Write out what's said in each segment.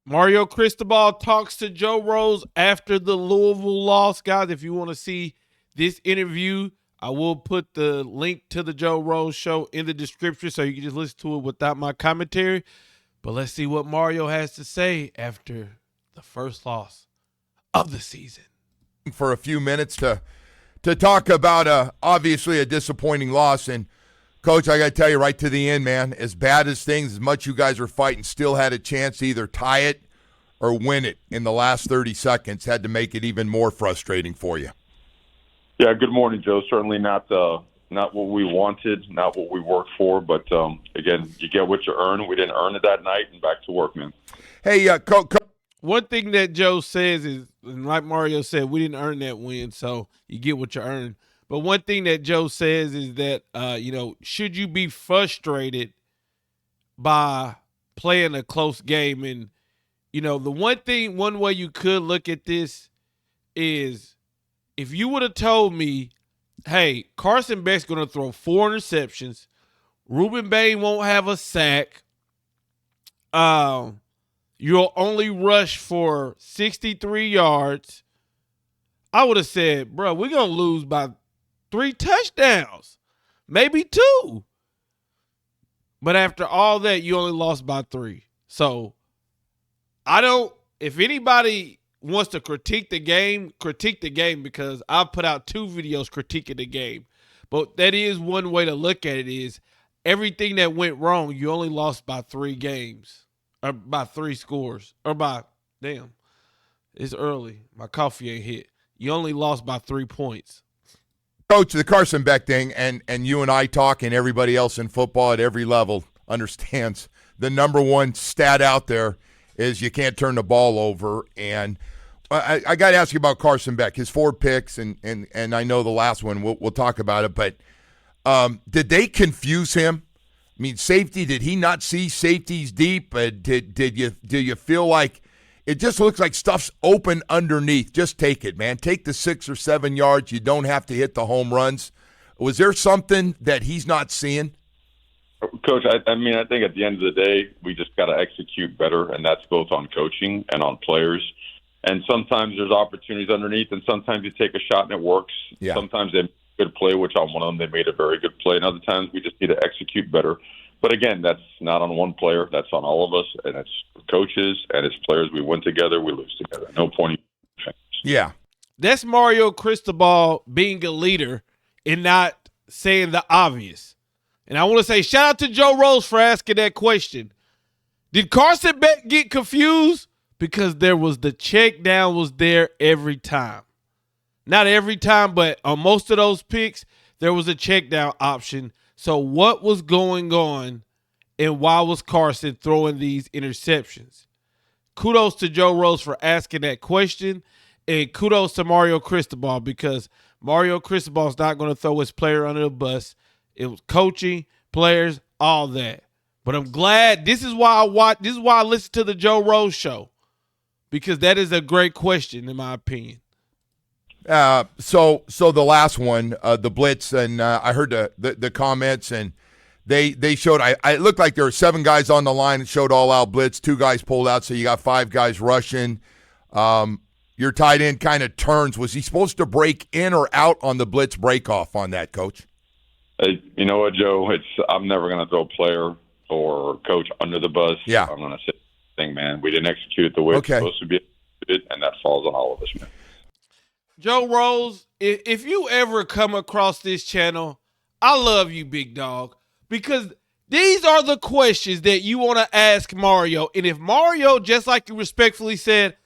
Mario Cristobal talks to Joe Rose after the Louisville loss. Guys, if you want to see this interview, I will put the link to the Joe Rose show in the description so you can just listen to it without my commentary. But let's see what Mario has to say after the first loss of the season. For a few minutes to talk about obviously a disappointing loss. And, Coach, I got to tell you right to the end, man, as bad as things, as much you guys were fighting, still had a chance to either tie it or win it in the last 30 seconds. Had to make it even more frustrating for you. Yeah, good morning, Joe. Certainly not what we wanted, not what we worked for. But, again, you get what you earn. We didn't earn it that night, and back to work, man. Hey, one thing that Joe says is, and like Mario said, we didn't earn that win, so you get what you earn. But one thing that Joe says is that, should you be frustrated by playing a close game? And, the one way you could look at this is if you would have told me, hey, Carson Beck's going to throw 4 interceptions, Ruben Bain won't have a sack, you'll only rush for 63 yards, I would have said, bro, we're going to lose by 3 touchdowns, maybe 2. But after all that, you only lost by 3. So if anybody wants to critique the game because I put out 2 videos critiquing the game. But that is one way to look at it is everything that went wrong, you only lost by 3 games. Or by 3 scores. Or it's early. My coffee ain't hit. You only lost by 3 points. Coach, the Carson Beck thing, and you and I talk, and everybody else in football at every level understands the number one stat out there is you can't turn the ball over. And I got to ask you about Carson Beck, his 4 picks, and I know the last one, we'll talk about it. But did they confuse him? I mean, safety, did he not see safeties deep? Do you feel like it just looks like stuff's open underneath? Just take it, man. Take the 6 or 7 yards. You don't have to hit the home runs. Was there something that he's not seeing? Coach, I think at the end of the day, we just got to execute better, and that's both on coaching and on players. And sometimes there's opportunities underneath, and sometimes you take a shot and it works. Yeah. Sometimes they make a good play, which on one of them they made a very good play, and other times we just need to execute better. But again, that's not on one player. That's on all of us, and it's coaches and it's players. We win together, we lose together. No point. Yeah. That's Mario Cristobal being a leader and not saying the obvious. And I want to say shout out to Joe Rose for asking that question. Did Carson Beck get confused? Because the check down was there every time. Not every time, but on most of those picks, there was a check down option. So what was going on and why was Carson throwing these interceptions? Kudos to Joe Rose for asking that question, and kudos to Mario Cristobal because Mario Cristobal is not going to throw his player under the bus. It was coaching, players, all that. But I'm glad this is why I listen to the Joe Rose show because that is a great question in my opinion. So the last one, the blitz, and I heard the comments, and they showed. It looked like there were 7 guys on the line. It showed all out blitz. 2 guys pulled out, so you got 5 guys rushing. Your tight end kind of turns. Was he supposed to break in or out on the blitz breakoff on that, Coach? You know what, Joe? I'm never going to throw a player or coach under the bus. Yeah. I'm going to say, thing, man. We didn't execute it the way it's supposed to be, and that falls on all of us, man. Joe Rose, if you ever come across this channel, I love you, big dog, because these are the questions that you want to ask Mario. And if Mario, just like you respectfully said,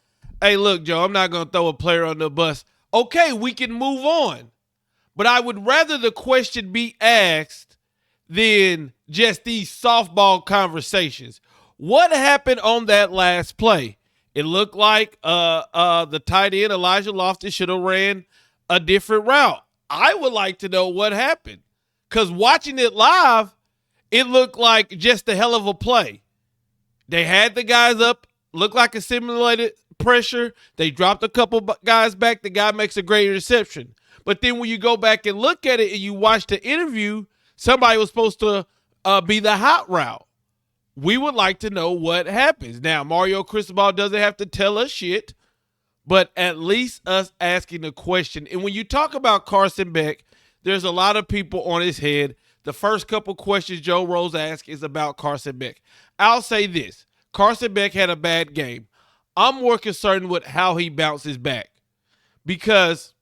hey, look, Joe, I'm not going to throw a player on the bus. Okay, we can move on. But I would rather the question be asked than just these softball conversations. What happened on that last play? It looked like the tight end, Elijah Loftus, should have ran a different route. I would like to know what happened. Because watching it live, it looked like just a hell of a play. They had the guys up, looked like a simulated pressure. They dropped a couple guys back. The guy makes a great interception. But then when you go back and look at it and you watch the interview, somebody was supposed to be the hot route. we would like to know what happens. Now, Mario Cristobal doesn't have to tell us shit, but at least us asking the question. And when you talk about Carson Beck, there's a lot of people on his head. The first couple questions Joe Rose asked is about Carson Beck. I'll say this. Carson Beck had a bad game. I'm more concerned with how he bounces back because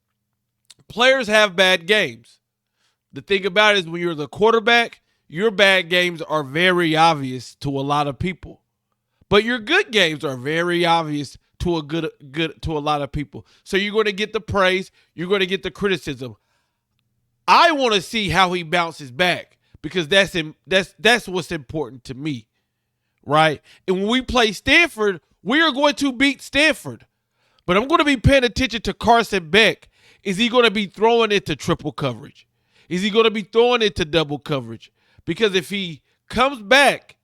players have bad games. The thing about it is when you're the quarterback, your bad games are very obvious to a lot of people. But your good games are very obvious to a lot of people. So you're going to get the praise, you're going to get the criticism. I want to see how he bounces back because that's what's important to me, right? And when we play Stanford, we are going to beat Stanford. But I'm going to be paying attention to Carson Beck. Is he going to be throwing it to triple coverage? Is he going to be throwing it to double coverage? Because if he comes back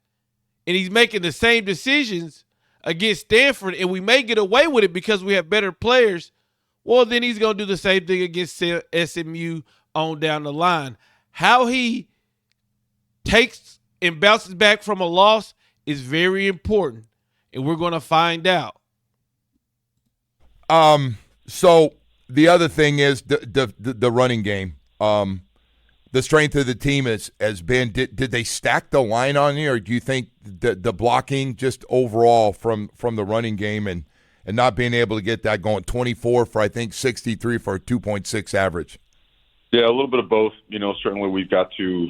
and he's making the same decisions against Stanford and we may get away with it because we have better players, well, then he's going to do the same thing against SMU on down the line. How he takes and bounces back from a loss is very important, and we're going to find out. So the other thing is the running game. The strength of the team has been. Did they stack the line on you, or do you think the blocking just overall from the running game and not being able to get that going? 24 for I think 63 for a 2.6 average. Yeah, a little bit of both. Certainly we've got to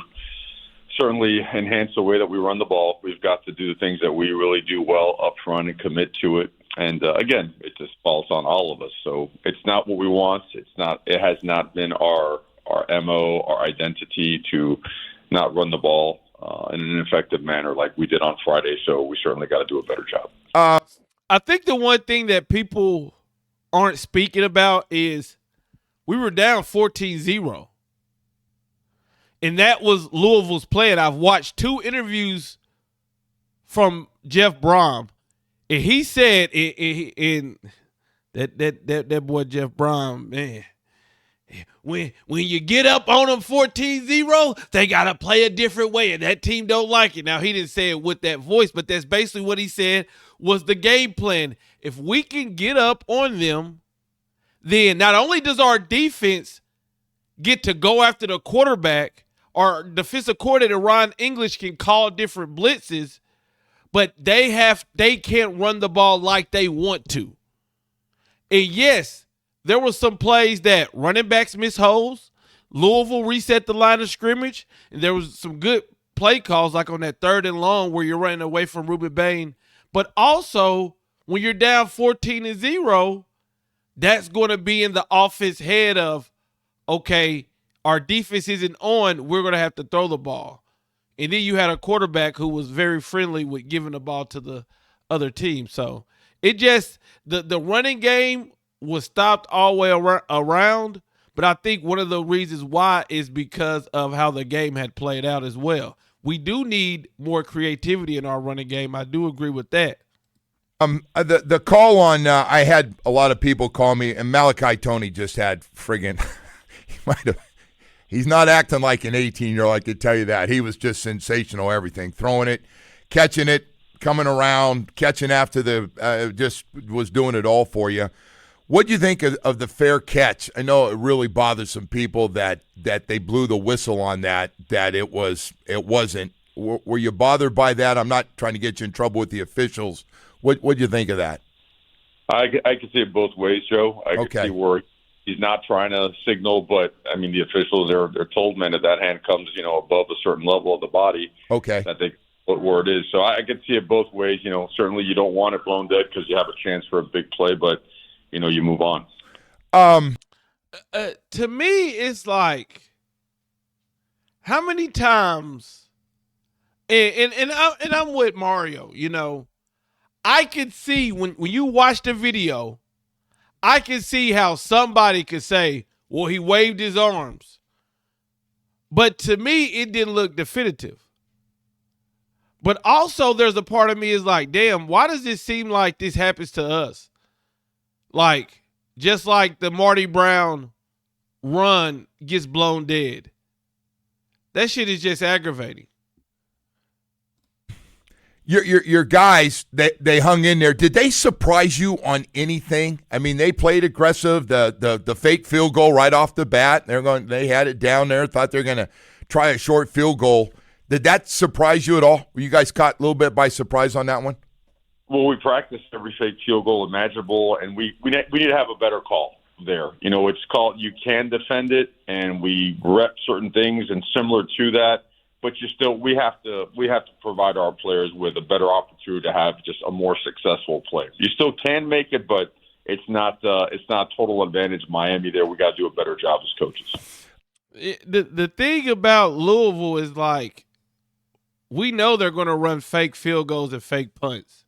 enhance the way that we run the ball. We've got to do the things that we really do well up front and commit to it. And again, it just falls on all of us. So it's not what we want. It has not been our MO, our identity to not run the ball in an effective manner like we did on Friday. So we certainly got to do a better job. I think the one thing that people aren't speaking about is we were down 14-0. And that was Louisville's plan. I've watched 2 interviews from Jeff Brom. And he said in that boy Jeff Brom, man, when you get up on them 14-0, they got to play a different way, and that team don't like it. Now, he didn't say it with that voice, but that's basically what he said was the game plan. If we can get up on them, then not only does our defense get to go after the quarterback, our defensive coordinator, Ron English, can call different blitzes, but they can't run the ball like they want to. And yes, there were some plays that running backs miss holes. Louisville reset the line of scrimmage, and there was some good play calls like on that 3rd and long where you're running away from Ruben Bain. But also, when you're down 14-0, that's going to be in the offense head of, okay, our defense isn't on, we're going to have to throw the ball. And then you had a quarterback who was very friendly with giving the ball to the other team. So it just, the running game was stopped all the way around. But I think one of the reasons why is because of how the game had played out as well. We do need more creativity in our running game. I do agree with that. The call on, I had a lot of people call me, and Malachi Tony just had friggin' he's not acting like an 18-year-old, I can tell you that. He was just sensational, everything. Throwing it, catching it, coming around, catching after just was doing it all for you. What do you think of the fair catch? I know it really bothers some people that they blew the whistle on that it wasn't. Were you bothered by that? I'm not trying to get you in trouble with the officials. What do you think of that? I can see it both ways, Joe. I can see where he's not trying to signal, but I mean the officials they're told men that hand comes above a certain level of the body. Okay. That they where it is. So I can see it both ways. Certainly you don't want it blown dead because you have a chance for a big play, but you move on. To me, it's like how many times, and I'm with Mario. I could see when you watch the video, I can see how somebody could say, "Well, he waved his arms," but to me, it didn't look definitive. But also, there's a part of me is like, damn, why does it seem like this happens to us? Like, just like the Marty Brown run gets blown dead. That shit is just aggravating. Your guys, they hung in there. Did they surprise you on anything? I mean, they played aggressive. The fake field goal right off the bat. They had it down there. Thought they were going to try a short field goal. Did that surprise you at all? Were you guys caught a little bit by surprise on that one? Well, we practiced every fake field goal imaginable, and we need to have a better call there. It's called you can defend it, and we rep certain things and similar to that. But we have to provide our players with a better opportunity to have just a more successful play. You still can make it, but it's not total advantage Miami there. We got to do a better job as coaches. The thing about Louisville is we know they're going to run fake field goals and fake punts.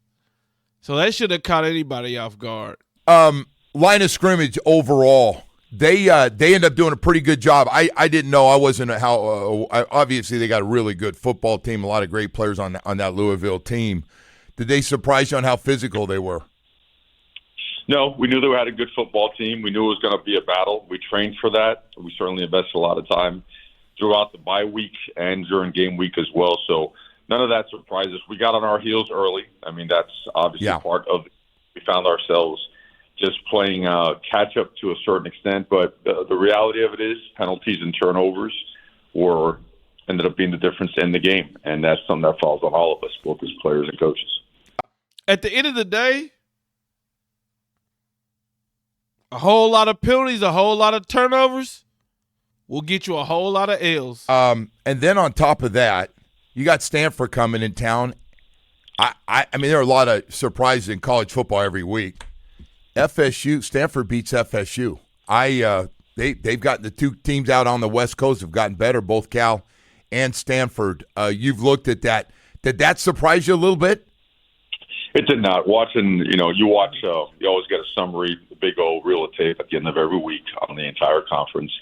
So that should have caught anybody off guard. Line of scrimmage overall, they end up doing a pretty good job. I didn't know. I wasn't obviously they got a really good football team, a lot of great players on that Louisville team. Did they surprise you on how physical they were? No, we knew they had a good football team. We knew it was going to be a battle. We trained for that. We certainly invested a lot of time throughout the bye week and during game week as well. So none of that surprised us. We got on our heels early. I mean, that's obviously part of it. We found ourselves just playing catch-up to a certain extent. But the reality of it is penalties and turnovers ended up being the difference in the game. And that's something that falls on all of us, both as players and coaches. At the end of the day, a whole lot of penalties, a whole lot of turnovers will get you a whole lot of L's. And then on top of that, you got Stanford coming in town. I mean, there are a lot of surprises in college football every week. Stanford beats FSU. They've gotten the two teams out on the West Coast have gotten better, both Cal and Stanford. You've looked at that. Did that surprise you a little bit? It did not. Watching, you watch, you always get a summary, the big old reel of tape at the end of every week on the entire conference.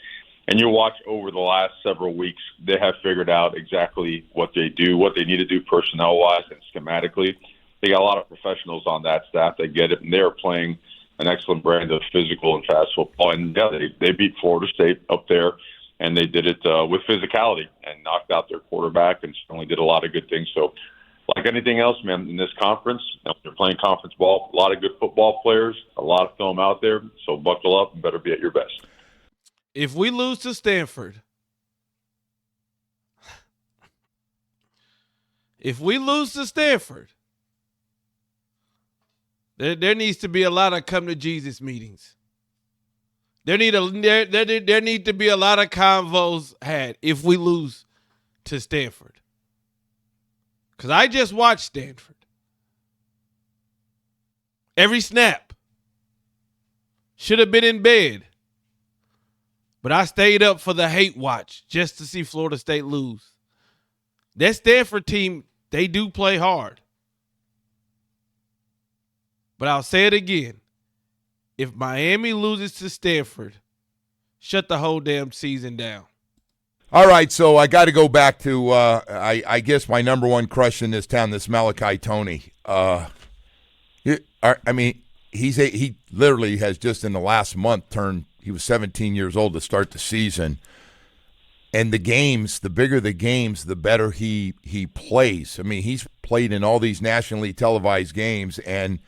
And you watch over the last several weeks, they have figured out exactly what they do, what they need to do personnel-wise and schematically. They got a lot of professionals on that staff that get it, and they're playing an excellent brand of physical and fast football. And, yeah, they beat Florida State up there, and they did it with physicality and knocked out their quarterback and certainly did a lot of good things. So, like anything else, man, in this conference, they're playing conference ball, a lot of good football players, a lot of film out there, so buckle up and better be at your best. If we lose to Stanford, there needs to be a lot of come to Jesus meetings. There need to be a lot of convos had if we lose to Stanford. Because I just watched Stanford. Every snap. Should have been in bed. But I stayed up for the hate watch just to see Florida State lose. That Stanford team, they do play hard. But I'll say it again. If Miami loses to Stanford, shut the whole damn season down. All right, so I got to go back to, I guess, my number one crush in this town, this Malachi Tony. He literally has just in the last month he was 17 years old to start the season. And the games, the bigger the games, the better he plays. I mean, he's played in all these nationally televised games. And,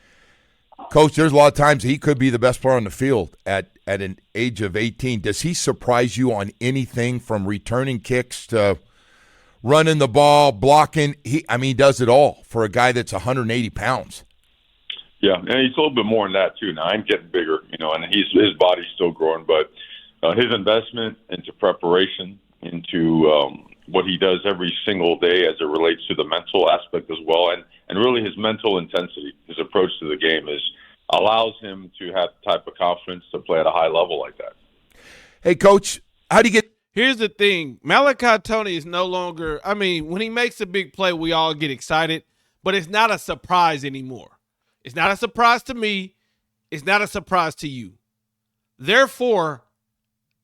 Coach, there's a lot of times he could be the best player on the field at an age of 18. Does he surprise you on anything from returning kicks to running the ball, blocking? He does it all for a guy that's 180 pounds. Yeah, and he's a little bit more than that, too. Now, I'm getting bigger, and his body's still growing, but his investment into preparation, into what he does every single day as it relates to the mental aspect as well, and really his mental intensity, his approach to the game allows him to have the type of confidence to play at a high level like that. Hey, Coach, how do you get – Here's the thing. Malachi Tony is no longer – when he makes a big play, we all get excited, but it's not a surprise anymore. It's not a surprise to me. It's not a surprise to you. Therefore,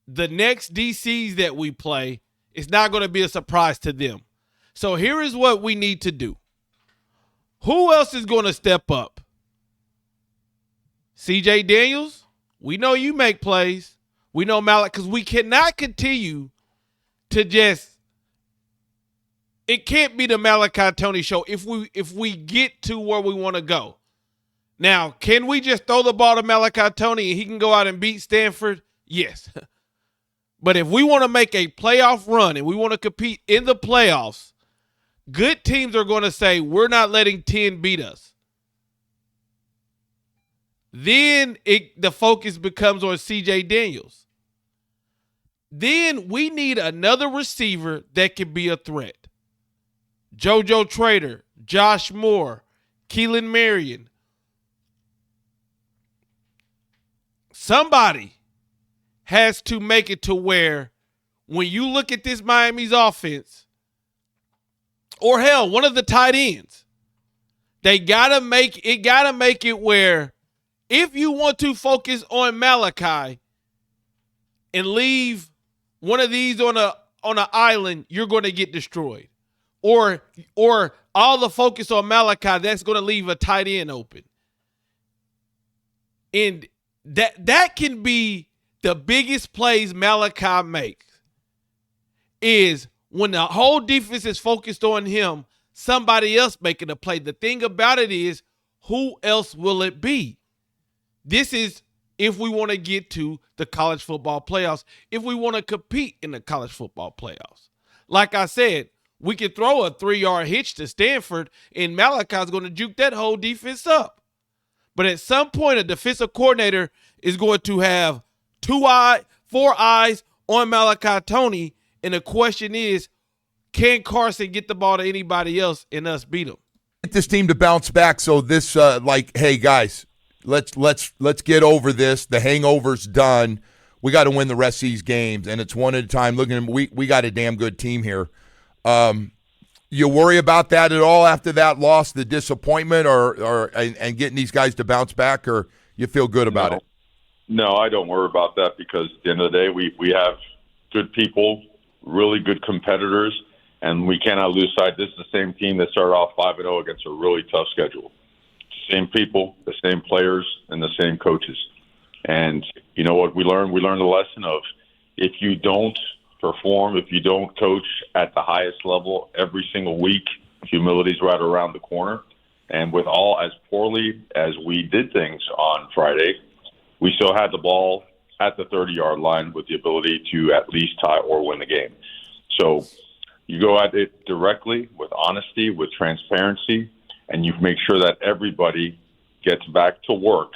the next DCs that we play, it's not going to be a surprise to them. So here is what we need to do. Who else is going to step up? CJ Daniels, we know you make plays. We know Malachi, because we cannot continue to just it can't be the Malachi Tony show if we get to where we want to go. Now, can we just throw the ball to Malachi Tony and he can go out and beat Stanford? Yes. But if we want to make a playoff run and we want to compete in the playoffs, good teams are going to say, we're not letting 10 beat us. Then the focus becomes on C.J. Daniels. Then we need another receiver that can be a threat. JoJo Trader, Josh Moore, Keelan Marion. Somebody has to make it to where when you look at this Miami's offense, or hell, one of the tight ends, they gotta make it where if you want to focus on Malachi and leave one of these on an island, you're going to get destroyed. Or all the focus on Malachi, that's going to leave a tight end open. And that can be the biggest plays Malachi makes, is when the whole defense is focused on him, somebody else making a play. The thing about it is, who else will it be? This is if we want to get to the college football playoffs, if we want to compete in the college football playoffs. Like I said, we could throw a 3-yard hitch to Stanford, and Malachi's going to juke that whole defense up. But at some point, a defensive coordinator is going to have 4 eyes on Malachi Tony, and the question is, can Carson get the ball to anybody else and us beat him? Get this team to bounce back. So this, hey guys, let's get over this. The hangover's done. We got to win the rest of these games, and it's one at a time. Looking, we got a damn good team here. You worry about that at all after that loss, the disappointment, or getting these guys to bounce back, or you feel good about it? No, I don't worry about that, because at the end of the day, we have good people, really good competitors, and we cannot lose sight. This is the same team that started off 5-0 against a really tough schedule. Same people, the same players, and the same coaches. And you know what we learned? We learned the lesson of, if you don't perform, if you don't coach at the highest level every single week, humility's right around the corner. And with all as poorly as we did things on Friday, we still had the ball at the 30-yard line with the ability to at least tie or win the game. So you go at it directly, with honesty, with transparency, and you make sure that everybody gets back to work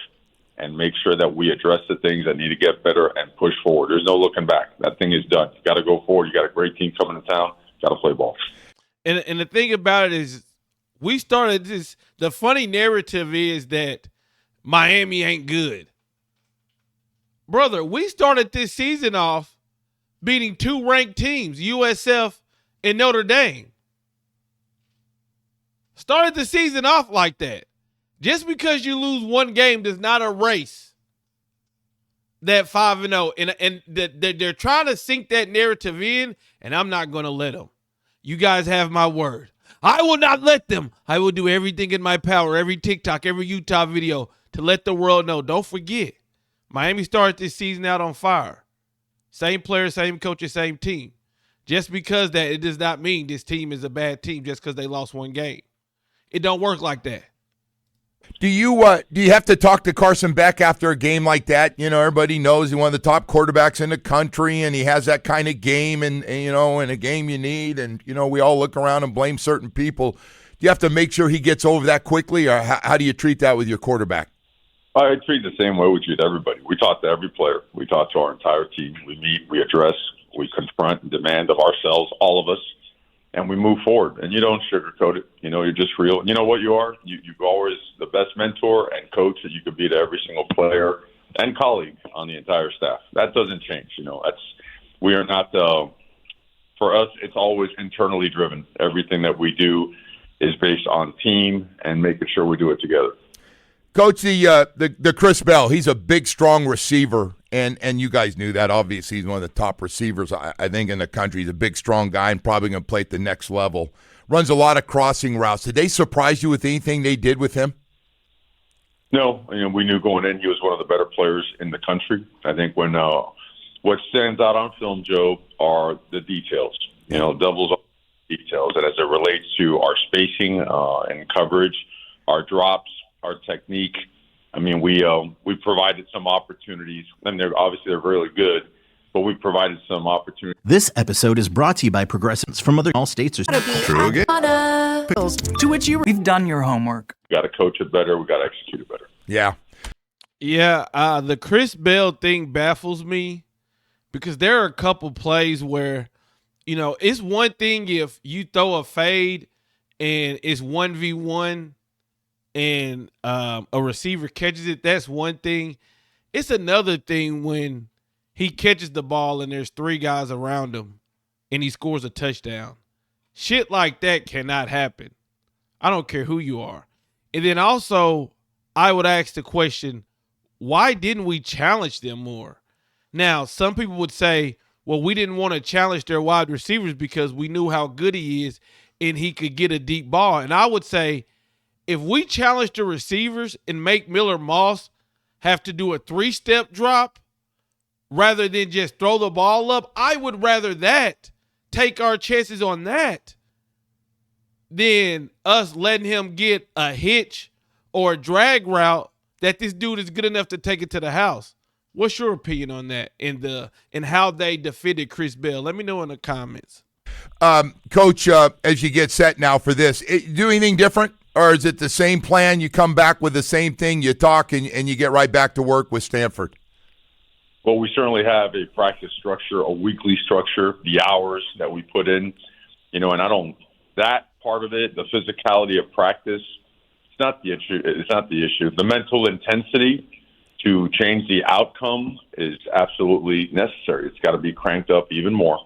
and make sure that we address the things that need to get better and push forward. There's no looking back. That thing is done. You got to go forward. You got a great team coming to town. Got to play ball. And the thing about it is, we started this. The funny narrative is that Miami ain't good. Brother, we started this season off beating 2 ranked teams, USF and Notre Dame. Started the season off like that. Just because you lose one game does not erase that 5-0. And they're trying to sink that narrative in, and I'm not going to let them. You guys have my word. I will not let them. I will do everything in my power, every TikTok, every Utah video, to let the world know. Don't forget, Miami started this season out on fire. Same players, same coaches, same team. Just because that, it does not mean this team is a bad team just because they lost one game. It don't work like that. Do you have to talk to Carson Beck after a game like that? You know, everybody knows he's one of the top quarterbacks in the country, and he has that kind of game, and you know, in a game you need, and you know, we all look around and blame certain people. Do you have to make sure he gets over that quickly, or how do you treat that with your quarterback? I treat the same way we treat everybody. We talk to every player. We talk to our entire team. We meet, we address, we confront and demand of ourselves, all of us. And we move forward, and you don't sugarcoat it. You know, you're just real. You know what you are? You're always the best mentor and coach that you could be to every single player and colleague on the entire staff. That doesn't change. You know, we are not. For us, it's always internally driven. Everything that we do is based on team and making sure we do it together. Coach, the Chris Bell, he's a big, strong receiver, and you guys knew that. Obviously, he's one of the top receivers, I think, in the country. He's a big, strong guy and probably going to play at the next level. Runs a lot of crossing routes. Did they surprise you with anything they did with him? No. You know, we knew going in he was one of the better players in the country. I think when what stands out on film, Joe, are the details. You know, doubles details. And as it relates to our spacing and coverage, our drops, our technique, I mean, we provided some opportunities. And they're really good, but we provided some opportunities. This episode is brought to you by Progressives from other all states. True again. To which we've done your homework. We got to coach it better. We got to execute it better. Yeah. Yeah, the Chris Bell thing baffles me because there are a couple plays where, it's one thing if you throw a fade and it's 1v1 and a receiver catches it. That's one thing. It's another thing when he catches the ball and there's 3 guys around him and he scores a touchdown. Shit like that cannot happen. I don't care who you are. And then also, I would ask the question, why didn't we challenge them more? Now, some people would say, well, we didn't want to challenge their wide receivers because we knew how good he is and he could get a deep ball. And I would say, if we challenge the receivers and make Miller Moss have to do a 3-step drop rather than just throw the ball up, I would rather that, take our chances on that, than us letting him get a hitch or a drag route that this dude is good enough to take it to the house. What's your opinion on that and how they defended Chris Bell? Let me know in the comments. Coach, as you get set now for this, do anything different, or is it the same plan? You come back with the same thing, you talk, and you get right back to work with Stanford? Well, we certainly have a practice structure, a weekly structure, the hours that we put in, and that part of it, the physicality of practice, it's not the issue. The mental intensity to change the outcome is absolutely necessary. It's got to be cranked up even more,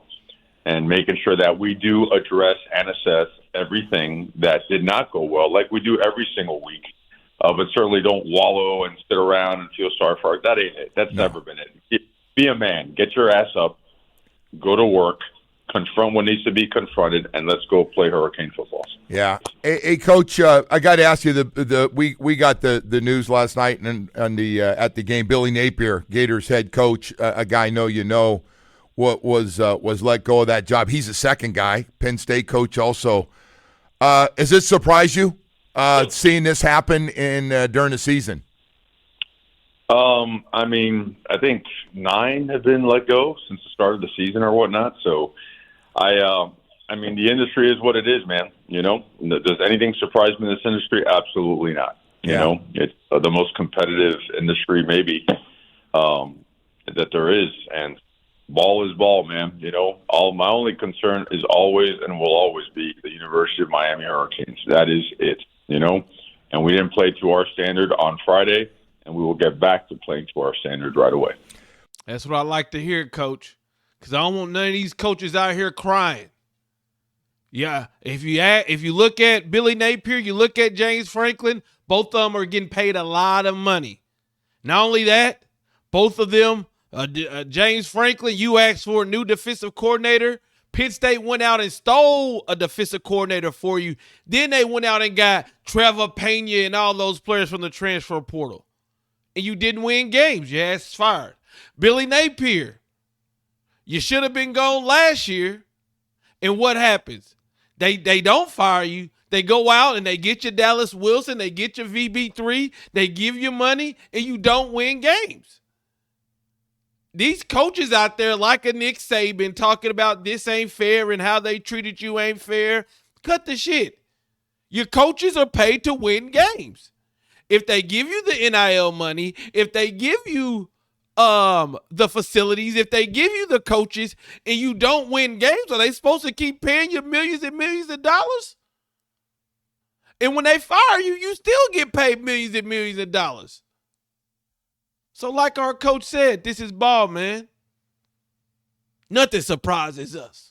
and making sure that we do address and assess everything that did not go well, like we do every single week. But certainly don't wallow and sit around and feel sorry for it. That ain't it. That's never been it. Be a man. Get your ass up. Go to work. Confront what needs to be confronted, and let's go play Hurricane football. Yeah. Hey Coach, I got to ask you, we got the news last night and at the game, Billy Napier, Gators head coach, a guy I know you know, was let go of that job. He's the second guy, Penn State coach also. Has it surprised you seeing this happen during the season? I mean, I think 9 have been let go since the start of the season or whatnot. So, I mean, the industry is what it is, man. Does anything surprise me in this industry? Absolutely not. It's the most competitive industry maybe that there is, and ball is ball, man. My only concern is always and will always be the University of Miami Hurricanes. That is it. And we didn't play to our standard on Friday, and we will get back to playing to our standard right away. That's what I like to hear, Coach, because I don't want none of these coaches out here crying. Yeah, if you look at Billy Napier, you look at James Franklin, both of them are getting paid a lot of money. Not only that, both of them, James Franklin, you asked for a new defensive coordinator. Penn State went out and stole a defensive coordinator for you. Then they went out and got Trevor Pena and all those players from the transfer portal. And you didn't win games. Your ass is fired. Billy Napier, you should have been gone last year. And what happens? They don't fire you. They go out and they get your Dallas Wilson. They get your VB3. They give you money, and you don't win games. These coaches out there like a Nick Saban talking about this ain't fair and how they treated you ain't fair. Cut the shit. Your coaches are paid to win games. If they give you the NIL money, if they give you the facilities, if they give you the coaches and you don't win games, are they supposed to keep paying you millions and millions of dollars? And when they fire you, you still get paid millions and millions of dollars. So like our coach said, this is ball, man. Nothing surprises us.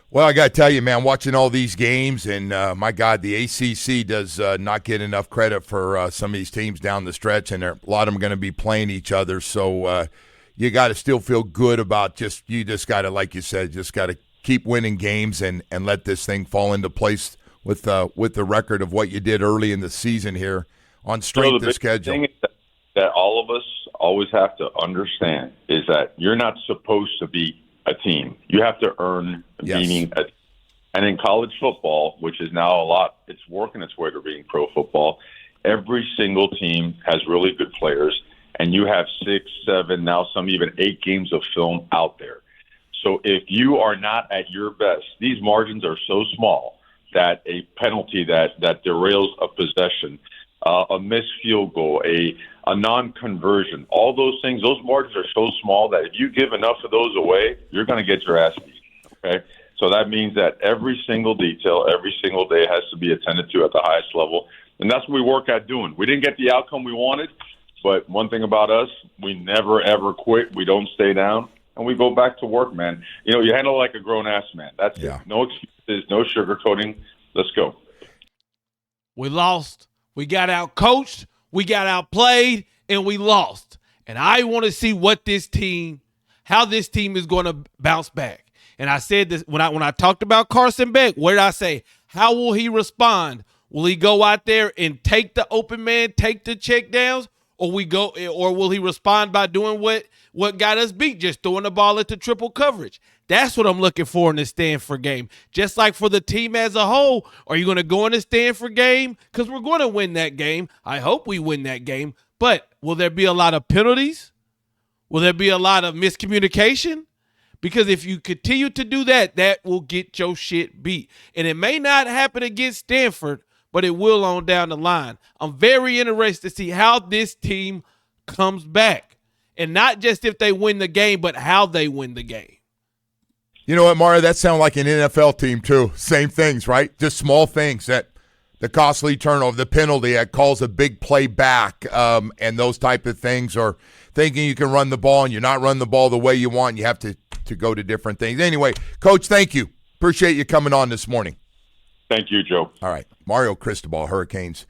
Well, I got to tell you, man, watching all these games, and my God, the ACC does not get enough credit for some of these teams down the stretch, and a lot of them going to be playing each other. So you got to still feel good about you just got to, like you said, just got to keep winning games and let this thing fall into place with the record of what you did early in the season here on strength of schedule. Thing that all of us always have to understand is that you're not supposed to be a team. You have to earn Yes. meaning. And in college football, which is now it's working its way to being pro football, every single team has really good players, and you have 6, 7, now some even 8 games of film out there. So if you are not at your best, these margins are so small that a penalty that derails a possession, a missed field goal, a non-conversion, all those things, those margins are so small that if you give enough of those away, you're going to get your ass beat, okay? So that means that every single detail, every single day has to be attended to at the highest level, and that's what we work at doing. We didn't get the outcome we wanted, but one thing about us, we never, ever quit. We don't stay down, and we go back to work, man. You know, you handle it like a grown-ass man. That's it. No excuses, no sugarcoating. Let's go. We lost. We got out-coached. We got outplayed, and we lost. And I want to see how this team is going to bounce back. And I said this when I talked about Carson Beck. What did I say? How will he respond? Will he go out there and take the open man, take the check downs, or will he respond by doing what got us beat, just throwing the ball into triple coverage? That's what I'm looking for in the Stanford game. Just like for the team as a whole, are you going to go in the Stanford game? Because we're going to win that game. I hope we win that game. But will there be a lot of penalties? Will there be a lot of miscommunication? Because if you continue to do that, that will get your shit beat. And it may not happen against Stanford, but it will on down the line. I'm very interested to see how this team comes back. And not just if they win the game, but how they win the game. You know what, Mario? That sounds like an NFL team, too. Same things, right? Just small things, that the costly turnover, the penalty that calls a big play back, and those type of things, or thinking you can run the ball and you're not running the ball the way you want. You have to go to different things. Anyway, Coach, thank you. Appreciate you coming on this morning. Thank you, Joe. All right. Mario Cristobal, Hurricanes